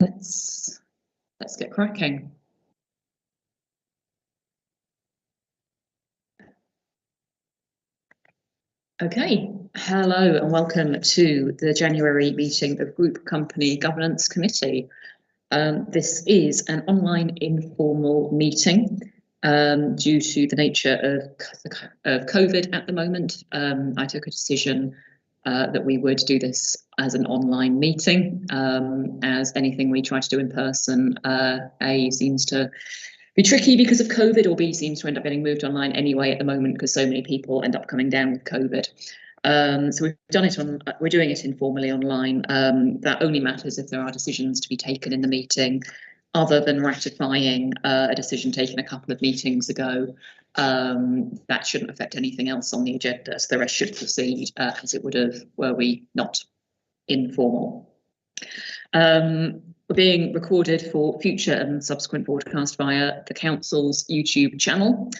Let's get cracking. Okay, hello and welcome to the January meeting of Group Company Governance Committee. This is an online informal meeting due to the nature of COVID at the moment. I took a decision that we would do this as an online meeting, as anything we try to do in person, A, seems to be tricky because of COVID, or B, seems to end up getting moved online anyway at the moment because so many people end up coming down with COVID. So we've done it we're doing it informally online. That only matters if there are decisions to be taken in the meeting, other than ratifying a decision taken a couple of meetings ago. That shouldn't affect anything else on the agenda, so the rest should proceed as it would have were we not informal. We're being recorded for future and subsequent broadcast via the Council's YouTube channel,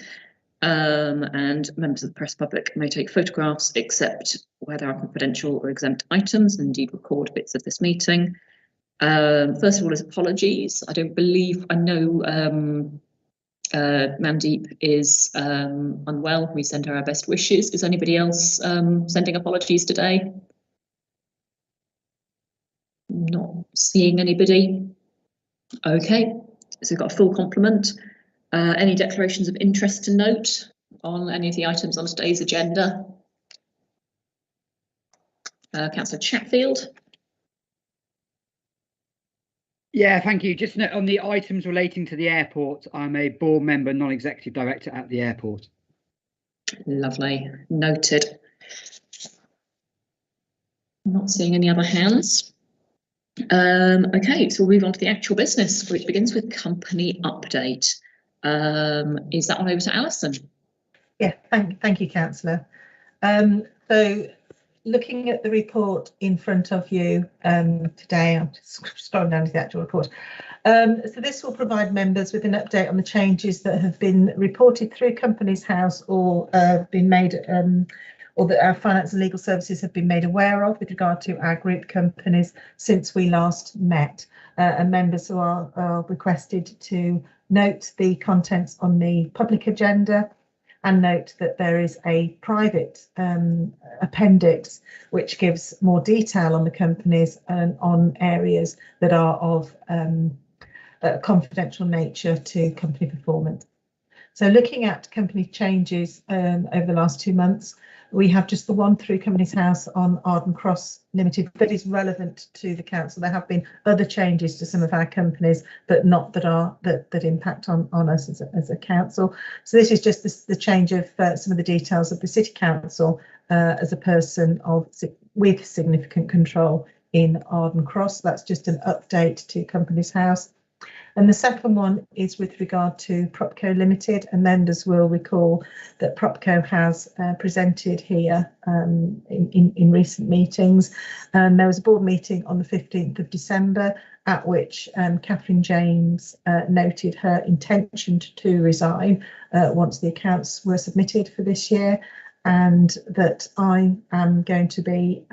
and members of the press public may take photographs except where there are confidential or exempt items, and indeed record bits of this meeting. First of all, is apologies. I know Mandeep is unwell. We send her our best wishes. Is anybody else sending apologies today? Not seeing anybody. Okay, so we've got a full complement. Any declarations of interest to note on any of the items on today's agenda? Councillor Chatfield. Yeah, thank you. Just on the items relating to the airport, I'm a board member, non-executive director at the airport. Lovely, noted. Not seeing any other hands. Okay, so we'll move on to the actual business, which begins with company update. Is that one over to Alison? Yeah, thank you, Councillor. So looking at the report in front of you today, I'm just scrolling down to the actual report. So this will provide members with an update on the changes that have been reported through Companies House or been made or that our finance and legal services have been made aware of with regard to our group companies since we last met. And members who are requested to note the contents on the public agenda and note that there is a private appendix which gives more detail on the companies and on areas that are of confidential nature to company performance. So looking at company changes over the last 2 months, we have just the one through Companies House on Arden Cross Limited that is relevant to the council. There have been other changes to some of our companies, but not that impact on us as a council. So this is just the change of some of the details of the City Council as a person with significant control in Arden Cross. That's just an update to Companies House. And the second one is with regard to Propco Limited, and members will recall that Propco has presented here in recent meetings. There was a board meeting on the 15th of December at which Catherine James noted her intention to resign once the accounts were submitted for this year, and that I am going to be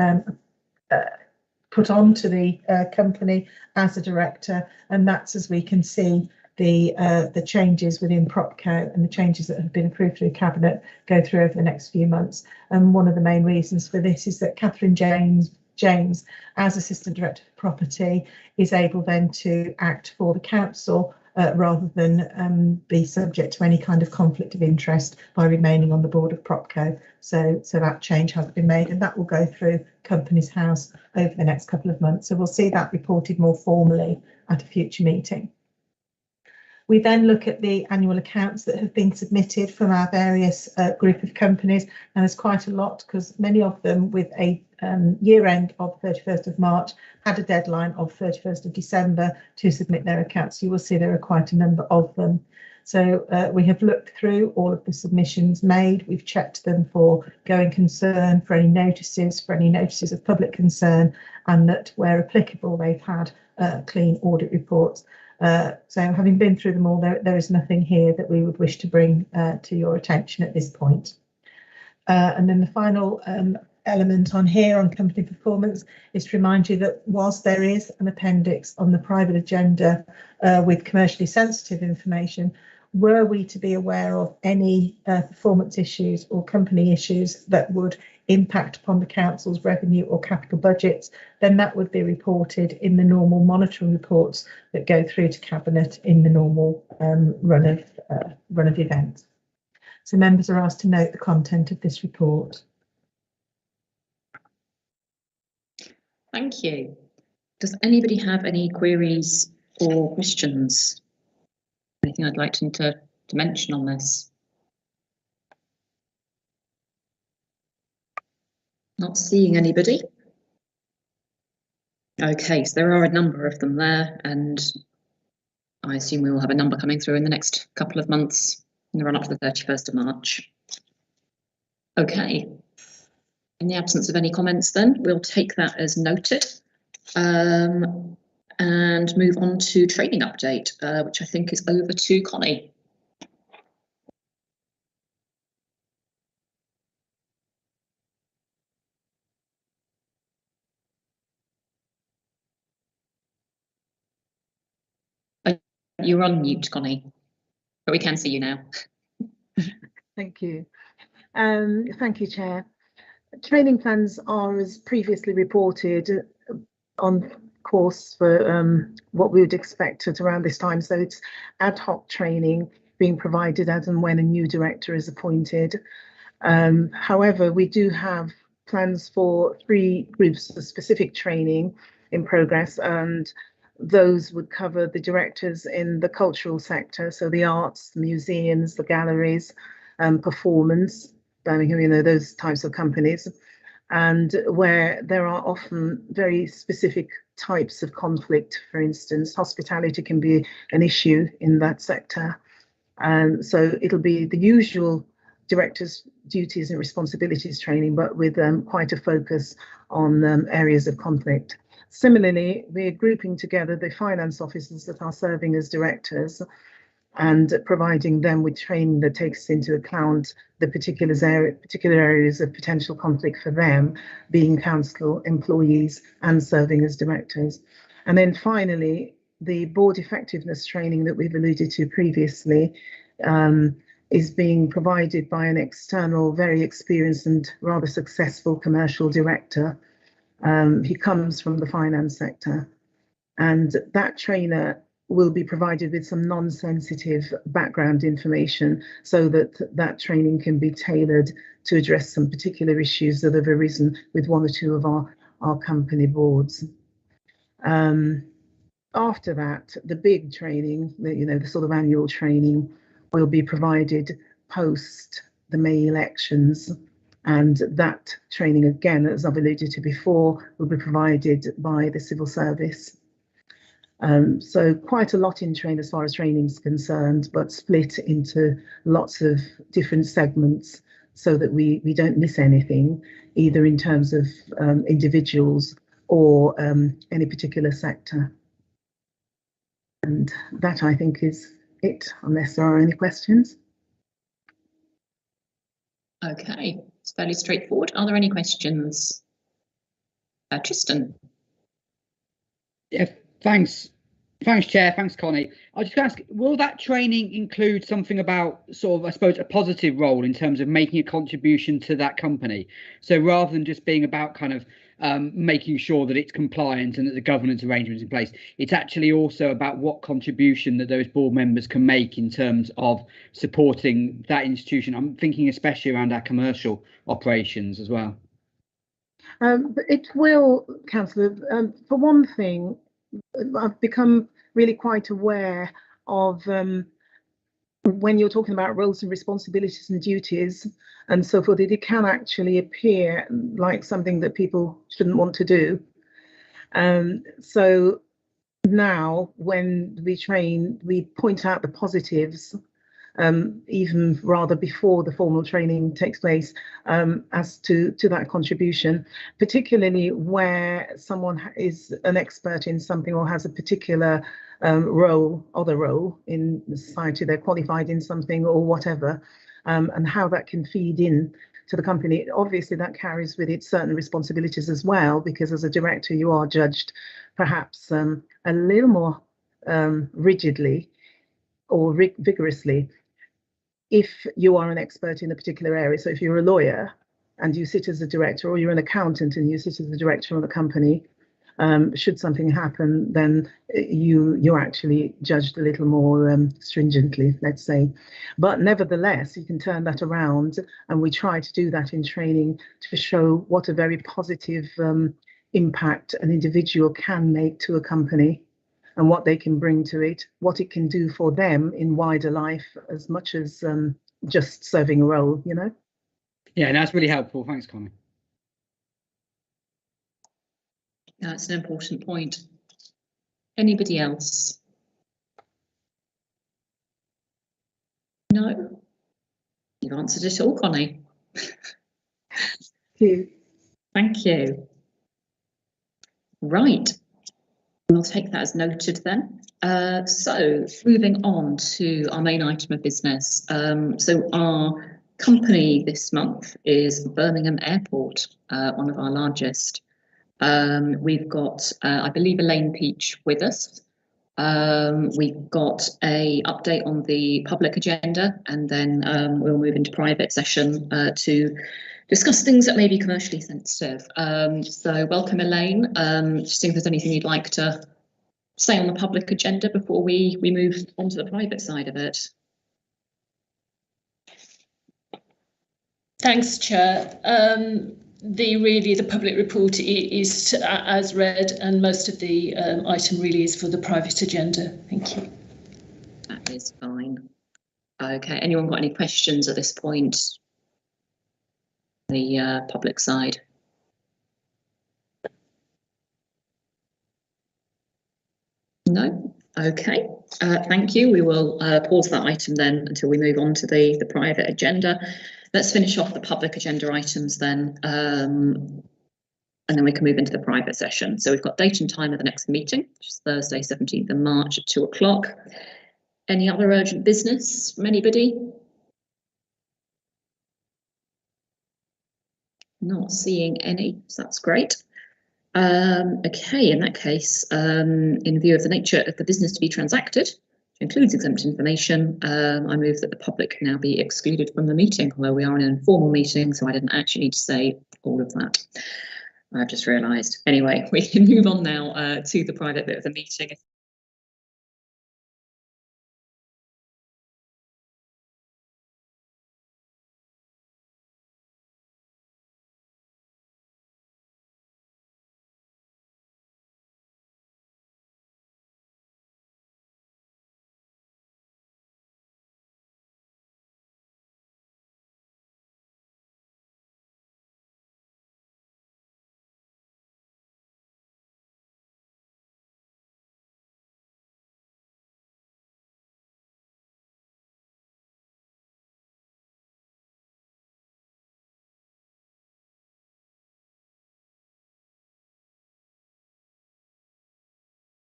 put on to the company as a director, and that's as we can see the changes within Propco and the changes that have been approved through Cabinet go through over the next few months. And one of the main reasons for this is that Catherine James, as Assistant Director for Property, is able then to act for the council rather than be subject to any kind of conflict of interest by remaining on the board of Propco. So that change has been made, and that will go through Companies House over the next couple of months. So we'll see that reported more formally at a future meeting. We then look at the annual accounts that have been submitted from our various group of companies, and there's quite a lot because many of them with a year end of 31st of March had a deadline of 31st of December to submit their accounts. You will see there are quite a number of them. So we have looked through all of the submissions made. We've checked them for going concern, for any notices of public concern, and that where applicable, they've had clean audit reports. So having been through them all, there is nothing here that we would wish to bring to your attention at this point. And then the final element on here on company performance is to remind you that whilst there is an appendix on the private agenda with commercially sensitive information, were we to be aware of any performance issues or company issues that would impact upon the council's revenue or capital budgets, then that would be reported in the normal monitoring reports that go through to Cabinet in the normal run of events. So members are asked to note the content of this report. Thank you. Does anybody have any queries or questions? Anything I'd like to mention on this? Not seeing anybody. Okay, so there are a number of them there, and I assume we will have a number coming through in the next couple of months in the run up to the 31st of March. Okay. In the absence of any comments, then we'll take that as noted and move on to training update, which I think is over to Connie. You're on mute, Connie, but we can see you now. Thank you. Thank you, Chair. Training plans are, as previously reported, on course for what we would expect at around this time. So it's ad hoc training being provided as and when a new director is appointed. However, we do have plans for 3 groups of specific training in progress, and those would cover the directors in the cultural sector, so the arts, the museums, the galleries, performance, Birmingham, those types of companies, and where there are often very specific types of conflict. For instance, hospitality can be an issue in that sector. So it'll be the usual directors' duties and responsibilities training, but with quite a focus on areas of conflict. Similarly, we're grouping together the finance officers that are serving as directors and providing them with training that takes into account the particular areas of potential conflict for them, being council employees and serving as directors. And then finally, the board effectiveness training that we've alluded to previously is being provided by an external, very experienced and rather successful commercial director. He comes from the finance sector, and that trainer will be provided with some non-sensitive background information so that that training can be tailored to address some particular issues that have arisen with 1 or 2 of our company boards. After that, the big training, the sort of annual training, will be provided post the May elections. And that training, again, as I've alluded to before, will be provided by the civil service. So quite a lot in train as far as training is concerned, but split into lots of different segments so that we don't miss anything, either in terms of individuals or any particular sector. And that, I think, is it, unless there are any questions. Okay, it's fairly straightforward. Are there any questions? Tristan. Yeah, thanks, Chair. Thanks, Connie. I just ask, will that training include something about sort of, I suppose, a positive role in terms of making a contribution to that company? So rather than just being about kind of making sure that it's compliant and that the governance arrangements in place, it's actually also about what contribution that those board members can make in terms of supporting that institution. I'm thinking especially around our commercial operations as well. It will, Councillor. For one thing, I've become really quite aware of when you're talking about roles and responsibilities and duties and so forth, it can actually appear like something that people shouldn't want to do. So now when we train, we point out the positives, even rather before the formal training takes place, as to that contribution, particularly where someone is an expert in something or has a particular other role in the society, they're qualified in something or whatever, and how that can feed in to the company. Obviously, that carries with it certain responsibilities as well, because as a director, you are judged perhaps a little more rigidly or vigorously if you are an expert in a particular area. So if you're a lawyer and you sit as a director, or you're an accountant and you sit as the director of a company, should something happen, then you're actually judged a little more stringently, let's say. But nevertheless, you can turn that around, and we try to do that in training to show what a very positive impact an individual can make to a company, and what they can bring to it, what it can do for them in wider life, as much as just serving a role, you know. Yeah, that's really helpful. Thanks, Connie. That's an important point. Anybody else? No? You've answered it all, Connie. Thank you. Thank you. Right. We'll take that as noted then. So moving on to our main item of business. So our company this month is Birmingham Airport, one of our largest. We've got, I believe, Elaine Peach with us. We've got an update on the public agenda, and then we'll move into private session to discuss things that may be commercially sensitive. So welcome, Elaine. Just see if there's anything you'd like to say on the public agenda before we move on to the private side of it. Thanks, Chair. The public report is as read, and most of the item really is for the private agenda. Thank you. That is fine. Okay, anyone got any questions at this point? The public side. No? Okay, thank you. We will pause that item then until we move on to the private agenda. Let's finish off the public agenda items then, and then we can move into the private session. So we've got date and time of the next meeting, which is Thursday, 17th of March at 2 o'clock. Any other urgent business from anybody? Not seeing any, so that's great. Okay, in that case, in view of the nature of the business to be transacted, which includes exempt information, I move that the public now be excluded from the meeting, although we are in an informal meeting, so I didn't actually need to say all of that. I've just realised. Anyway, we can move on now to the private bit of the meeting.